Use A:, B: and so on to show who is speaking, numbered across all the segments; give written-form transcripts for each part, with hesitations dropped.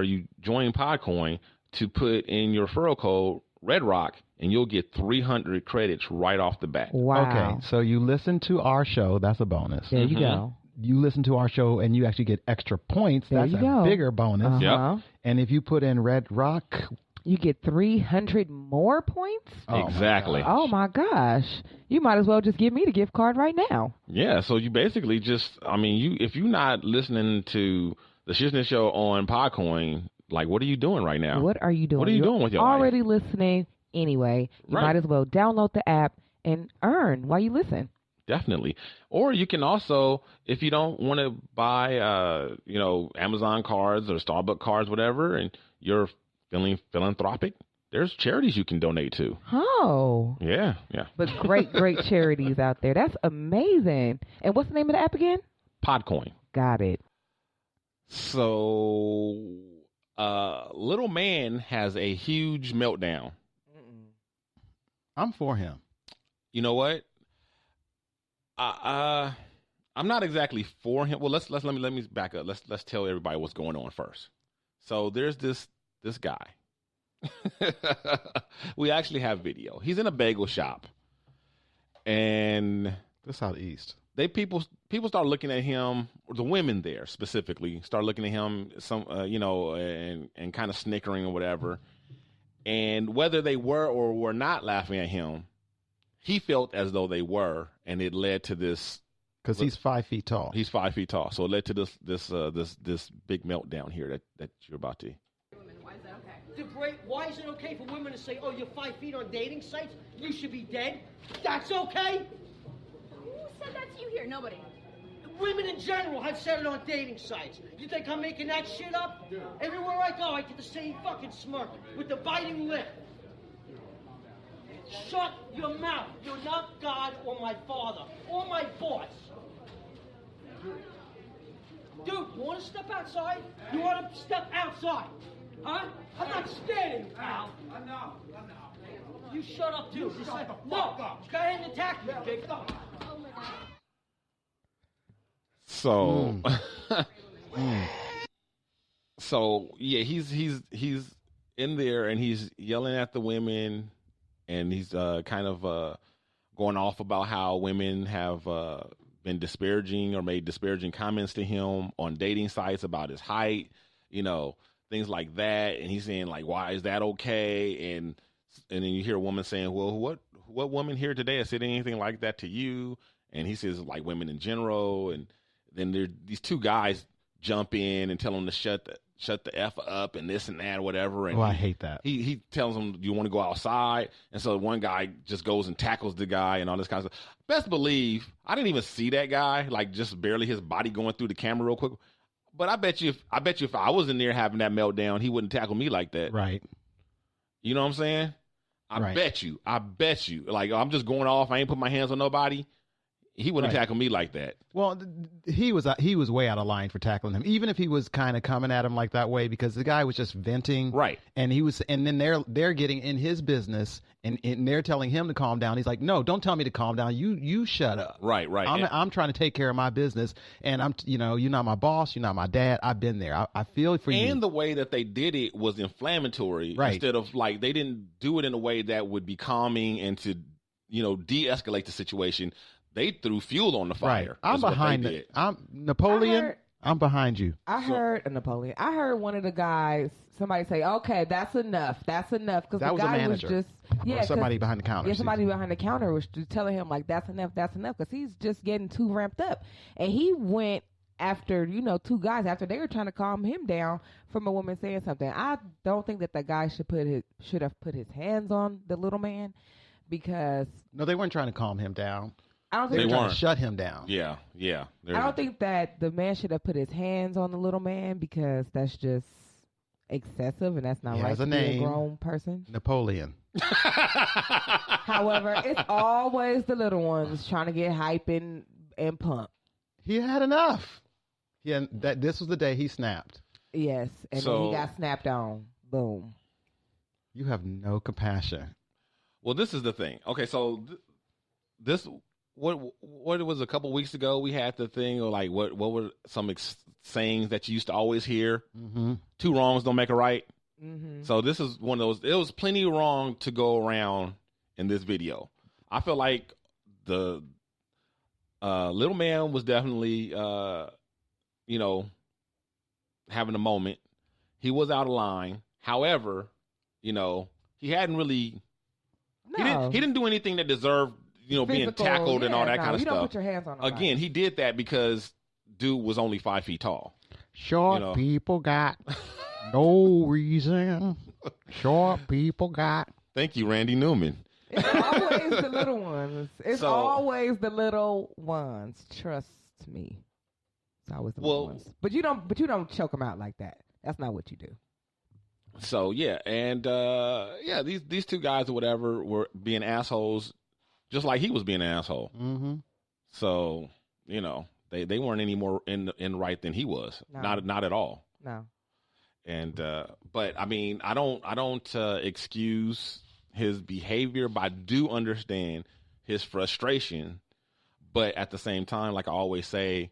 A: or you join Podcoin to put in your referral code Red Rock, and you'll get 300 credits right off the bat.
B: Wow.
C: Okay, so you listen to our show. That's a bonus.
B: There you go.
C: You listen to our show, and you actually get extra points.
B: There
C: That's
B: you
C: a
B: go.
C: bigger bonus.
B: Uh-huh.
A: Yep.
C: And if you put in Red Rock,
B: You get 300 more points?
A: Exactly.
B: Oh, my gosh. You might as well just give me the gift card right now.
A: Yeah, so you basically just, if you're not listening to the Shiznit Show on Podcoin, like, what are you doing right now?
B: What are you doing?
A: What are you doing with your
B: already
A: life?
B: listening anyway. You
A: Right.
B: might as well download the app and earn while you listen.
A: Definitely. Or you can also, if you don't want to buy, Amazon cards or Starbucks cards, whatever, and you're feeling philanthropic, there's charities you can donate to.
B: Oh.
A: Yeah.
B: But great charities out there. That's amazing. And what's the name of the app again?
A: Podcoin.
B: Got it.
A: So, little man has a huge meltdown.
C: I'm for him.
A: You know what? I'm not exactly for him. Well, let me back up. Let's tell everybody what's going on first. So there's this guy. We actually have video. He's in a bagel shop, and
C: This out east.
A: people start looking at him. Or the women there specifically start looking at him. And kind of snickering or whatever. And whether they were or were not laughing at him, he felt as though they were, and it led to this.
C: Because he's 5 feet tall.
A: He's 5 feet tall, so it led to this big meltdown here that you're about to.
D: Why is that okay? Why is it okay for women to say, "Oh, you're 5 feet on dating sites? You should be dead"? That's okay.
E: Who said that to you here? Nobody.
D: Women in general have said it on dating sites. You think I'm making that shit up? Yeah. Everywhere I go, I get the same fucking smirk with the biting lip. Shut your mouth. You're not God or my father or my boss. Dude, you want to step outside? You want to step outside? Huh? I'm not scared of you, pal. I know. You shut up, too. You shut the fuck up. Go ahead and attack me, big dog.
E: Oh my god.
A: So, so yeah, he's in there and he's yelling at the women, and he's kind of going off about how women have been disparaging or made disparaging comments to him on dating sites about his height, things like that. And he's saying, like, why is that okay? And then you hear a woman saying, well, what woman here today has said anything like that to you? And he says, like, women in general. And then these two guys jump in and tell him to shut the F up and this and that or whatever. And
C: I hate that.
A: He tells him, do you want to go outside? And so one guy just goes and tackles the guy and all this kind of stuff. Best believe, I didn't even see that guy, like just barely his body going through the camera real quick. But I bet you if I was in there having that meltdown, he wouldn't tackle me like that.
C: Right.
A: You know what I'm saying? I bet you. Like, I'm just going off. I ain't put my hands on nobody. He wouldn't tackle me like that.
C: Well, he was way out of line for tackling him, even if he was kind of coming at him like that way, because the guy was just venting.
A: Right.
C: And then they're getting in his business and they're telling him to calm down. He's like, no, don't tell me to calm down. You shut up.
A: Right.
C: I'm trying to take care of my business, and you're not my boss. You're not my dad. I've been there. I feel for you.
A: And the way that they did it was inflammatory.
C: Right.
A: Instead of, like, they didn't do it in a way that would be calming and to, de-escalate the situation. They threw fuel on the fire.
C: Right. I'm behind it. I'm Napoleon. I'm behind you.
B: I heard Napoleon. I heard one of the guys, somebody say, "Okay, that's enough. That's enough." Because the
C: was a
B: guy
C: manager.
B: was just
C: Or somebody behind the counter.
B: Yeah, somebody behind the counter was just telling him, like, "That's enough. That's enough." Because he's just getting too ramped up, and he went after two guys after they were trying to calm him down from a woman saying something. I don't think that the guy should have put his hands on the little man, because
C: No, they weren't trying to calm him down.
B: I don't
C: They
B: think
C: were trying to shut him down.
A: Yeah.
B: I don't think that the man should have put his hands on the little man, because that's just excessive and that's not
C: He
B: right
C: has
B: to
C: a
B: be
C: name.
B: a grown person.
C: Napoleon.
B: However, it's always the little ones trying to get hype and pump.
C: He had enough. This was the day he snapped.
B: Yes, and then he got snapped on. Boom.
C: You have no compassion.
A: Well, this is the thing. Okay, so this what it was a couple weeks ago, we had the thing of like what were some sayings that you used to always hear?
C: Mm-hmm.
A: 2 wrongs don't make a right.
B: Mm-hmm.
A: So this is one of those. It was plenty wrong to go around in this video. I feel like the little man was definitely having a moment. He was out of line. However, he hadn't really.
B: No.
A: He didn't do anything that deserved being
B: Physical,
A: tackled and all that kind of
B: you
A: stuff.
B: don't put your hands on nobody.
A: Again, he did that because dude was only 5 feet tall.
C: Short people got no reason. Short people got.
A: Thank you, Randy Newman.
B: It's always the little ones. It's always the little ones. Trust me. It's always the little ones. But you don't choke them out like that. That's not what you do.
A: So yeah, and these 2 guys or whatever were being assholes, just like he was being an asshole.
C: Mm-hmm.
A: So they weren't any more in right than he was.
B: No.
A: Not at all.
B: No.
A: And but I mean, I don't excuse his behavior, but I do understand his frustration. But at the same time, like I always say,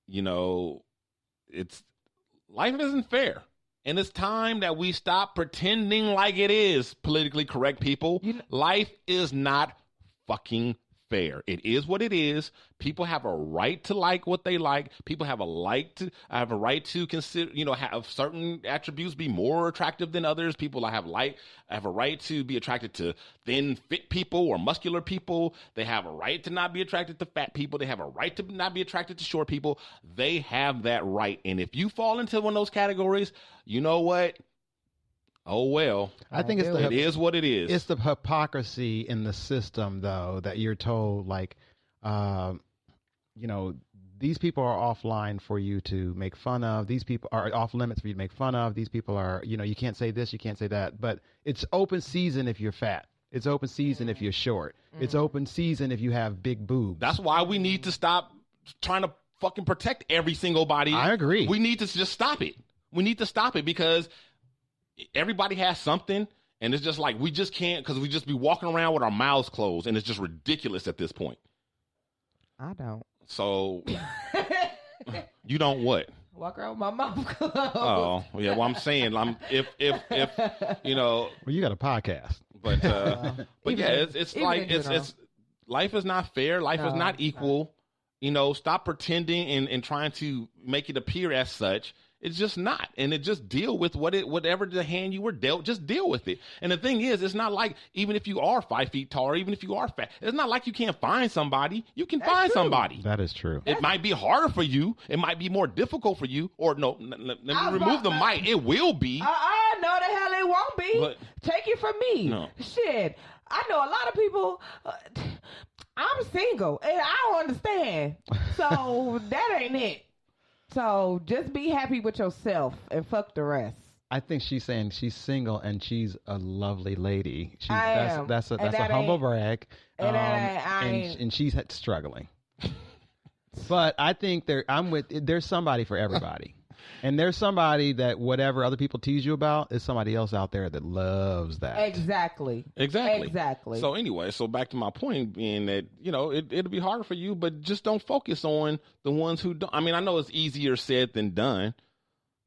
A: it's life isn't fair. And it's time that we stop pretending like it is politically correct, people. Life is not fucking fair. It is what it is. People have a right to like what they like. People have a right to consider, have certain attributes be more attractive than others. People have a right to be attracted to thin, fit people or muscular people. They have a right to not be attracted to fat people. They have a right to not be attracted to short people. They have that right. And if you fall into one of those categories, you know what? Oh, well.
C: I think
A: it is what it is.
C: It's the hypocrisy in the system, though, that you're told, like, these people are offline for you to make fun of. These people are off limits for you to make fun of. These people are, you can't say this, you can't say that. But it's open season if you're fat. It's open season if you're short. It's open season if you have big boobs.
A: That's why we need to stop trying to fucking protect every single body.
C: I agree.
A: We need to just stop it. We need to stop it because everybody has something, and it's just like we just can't, because we just be walking around with our mouths closed, and it's just ridiculous at this point.
B: I don't.
A: So you don't what?
B: Walk around with my mouth closed.
A: Oh yeah, well I'm saying if
C: well, you got a podcast,
A: but yeah, it's like it's life is not fair. Life is not equal. Stop pretending and trying to make it appear as such. It's just not. And it just deal with whatever the hand you were dealt, just deal with it. And the thing is, it's not like, even if you are 5 feet tall, or even if you are fat, it's not like you can't find somebody. You can find somebody.
C: That is true.
A: It might be harder for you. It might be more difficult for you. Or no, let me remove the mic. It will be.
B: No, the hell it won't be.
A: But,
B: take it from me.
A: No.
B: Shit. I know a lot of people. I'm single, and I don't understand. So that ain't it. So just be happy with yourself and fuck the rest.
C: I think she's saying she's single and she's a lovely lady.
B: am.
C: That's a humble brag. And she's struggling. But I think there's somebody for everybody. And there's somebody that whatever other people tease you about, is somebody else out there that loves that.
B: Exactly.
A: So anyway, back to my point being that, it'll be harder for you, but just don't focus on the ones who don't. I mean, I know it's easier said than done,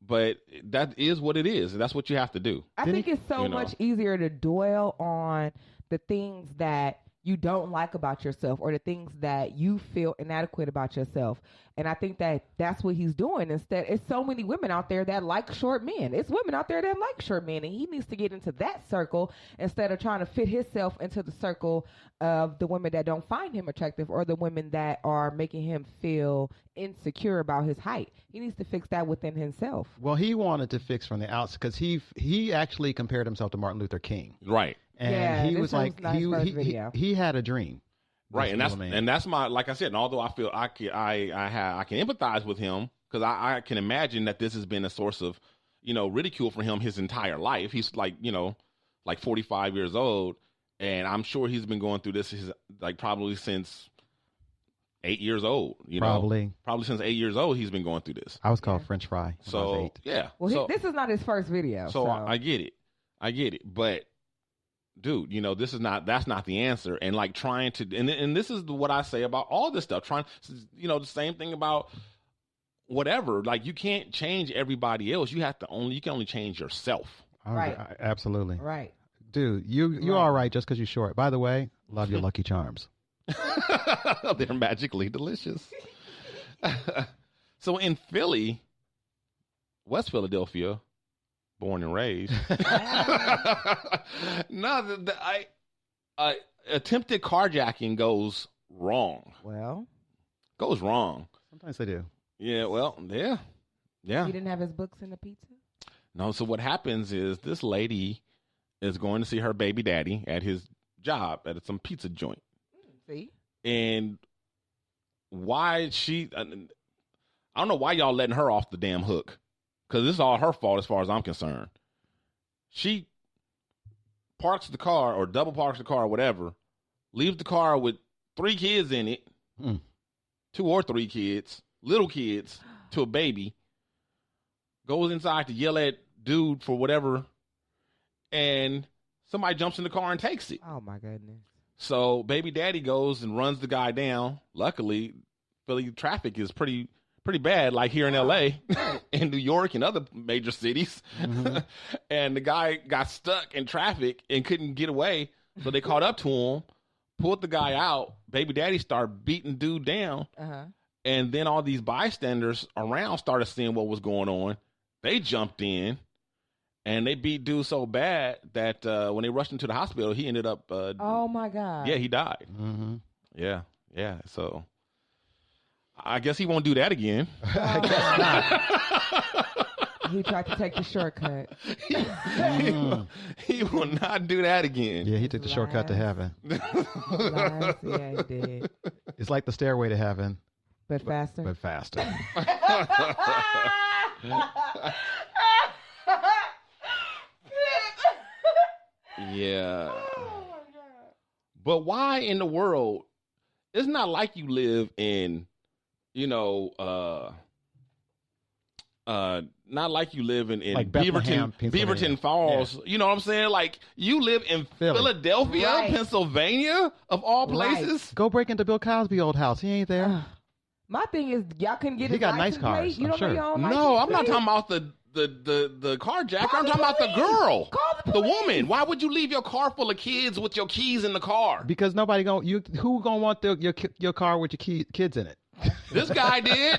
A: but that is what it is. That's what you have to do.
B: I think it's so much easier to dwell on the things that you don't like about yourself or the things that you feel inadequate about yourself. And I think that that's what he's doing. Instead, it's so many women out there that like short men. It's women out there that like short men, and he needs to get into that circle instead of trying to fit himself into the circle of the women that don't find him attractive or the women that are making him feel insecure about his height. He needs to fix that within himself.
C: Well, he wanted to fix from the outside because he actually compared himself to Martin Luther King.
A: Right.
C: And he was like, he had a dream.
A: Right, and that's my, like I said, and although I feel I can empathize with him because I can imagine that this has been a source of, ridicule for him his entire life. He's like 45 years old, and I'm sure he's been going through this probably since 8 years old. Probably since 8 years old, he's been going through this.
C: I was called French fry. When I was 8.
A: Yeah.
B: Well, this is not his first video.
A: So I get it, but dude, that's not the answer. And like trying to, and this is what I say about all this stuff, the same thing about whatever, like you can't change everybody else. You can only change yourself.
B: Right.
C: Absolutely.
B: Right.
C: Dude, you're all right just because you're short. By the way, love your Lucky Charms.
A: They're magically delicious. So in Philly, West Philadelphia, born and raised. No, attempted carjacking goes wrong.
B: Well,
A: goes wrong.
C: Sometimes they do.
A: Yeah. Well, yeah.
B: He didn't have his books in the pizza.
A: No. So what happens is this lady is going to see her baby daddy at his job at some pizza joint.
B: See?
A: And why I don't know why y'all letting her off the damn hook, because this is all her fault as far as I'm concerned. She parks the car or double parks the car or whatever, leaves the car with 3 kids in it, 2 or 3 kids, little kids to a baby, goes inside to yell at dude for whatever, and somebody jumps in the car and takes it.
B: Oh, my goodness.
A: So baby daddy goes and runs the guy down. Luckily, Philly traffic is pretty bad, like here in L.A., in New York and other major cities. Mm-hmm. And the guy got stuck in traffic and couldn't get away. So they caught up to him, pulled the guy out. Baby daddy started beating dude down. Uh-huh. And then all these bystanders around started seeing what was going on. They jumped in. And they beat dude so bad that when they rushed him to the hospital, he ended up...
B: oh, my God.
A: Yeah, he died.
C: Mm-hmm.
A: Yeah. So I guess he won't do that again.
C: I guess
B: not. He tried to take the shortcut.
A: He will not do that again.
C: Yeah, he took the shortcut to heaven.
B: Yeah, he did.
C: It's like the stairway to heaven.
B: But faster.
C: But faster.
A: Yeah. Oh my God. But why in the world? It's not like you live in, not like you live in like Beaverton Falls. Yeah. You know what I'm saying? Like you live in Philadelphia, right. Pennsylvania, of all places.
C: Right. Go break into Bill Cosby's old house. He ain't there.
B: My thing is, y'all couldn't get.
C: He got nice cars.
B: You don't know your own
A: No, I'm not talking about the carjacker. I'm talking about the girl, the woman. Why would you leave your car full of kids with your keys in the car?
C: Because who gonna want your car with your kids in it?
A: This guy did.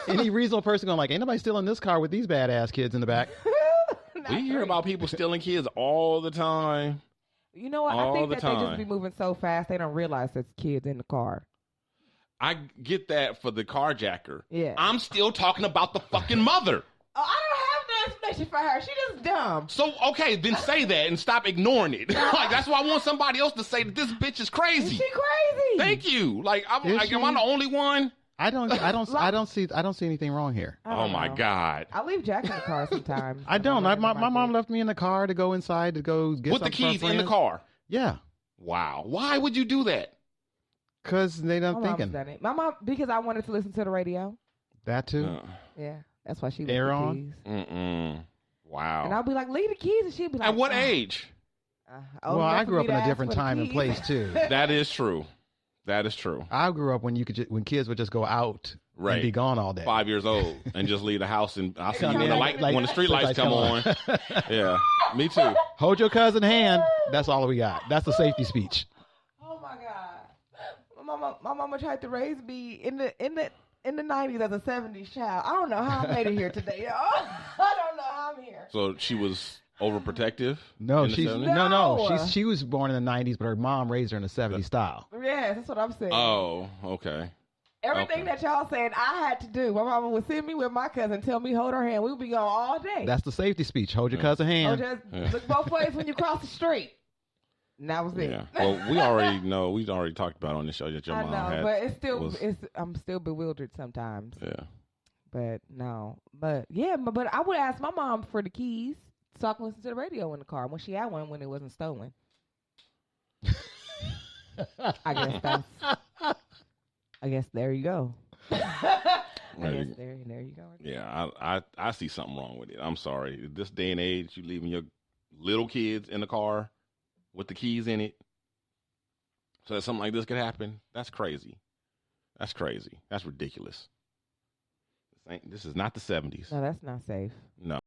C: Any reasonable person going like, ain't nobody stealing this car with these badass kids in the back.
A: We hear about people stealing kids all the time.
B: You know what? I think that they just be moving so fast they don't realize there's kids in the car.
A: I get that for the carjacker.
B: Yeah.
A: I'm still talking about the fucking mother.
B: Oh, I don't have no explanation for her. She just dumb.
A: So, okay, then say that and stop ignoring it. Like, that's why I want somebody else to say that this bitch is crazy.
B: She crazy.
A: Thank you. Like, am I the only one?
C: I don't see anything wrong here.
A: Oh my God.
B: I leave Jack in the car sometimes.
C: I don't. My mom left me in the car to go inside to go get
A: with the keys in the car.
C: Yeah.
A: Wow. Why would you do that?
C: Because they don't thinking.
B: My mom, because I wanted to listen to the radio.
C: That too.
B: Yeah, that's why she left
C: Air
B: the
C: on.
B: keys.
A: Wow.
B: And I'll be like, leave the keys, and she'd be like,
A: at what age?
C: Well, I grew up in a different time and place too.
A: That is true. That is true.
C: I grew up when when kids would just go out and be gone all day.
A: 5 years old and just leave the house, and I'll see you when the street lights come on. Yeah, me too.
C: Hold your cousin's hand. That's all we got. That's the safety speech.
B: Oh my God, my mama tried to raise me in the 90s as a 70s child. I don't know how I made it here today, y'all. I don't know how I'm here.
A: So she was overprotective?
C: No, she was born in the 90s, but her mom raised her in the 70s style.
B: Yes, that's what I'm saying.
A: Oh, okay.
B: Everything that y'all saying I had to do. My mama would send me with my cousin, tell me hold her hand. We would be gone all day.
C: That's the safety speech. Hold your cousin's hand.
B: Just look both ways when you cross the street. And that was it.
A: Yeah. Well, we already know. We've already talked about on the show that your mom had.
B: But I'm still bewildered sometimes.
A: Yeah.
B: But no. But yeah, but I would ask my mom for the keys so I can listen to the radio in the car when she had one when it wasn't stolen. I guess there you go. There you go.
A: Yeah, I see something wrong with it. I'm sorry. This day and age, you leaving your little kids in the car with the keys in it so that something like this could happen. That's crazy. That's crazy. That's ridiculous. This is not the 70s.
B: No, that's not safe.
A: No.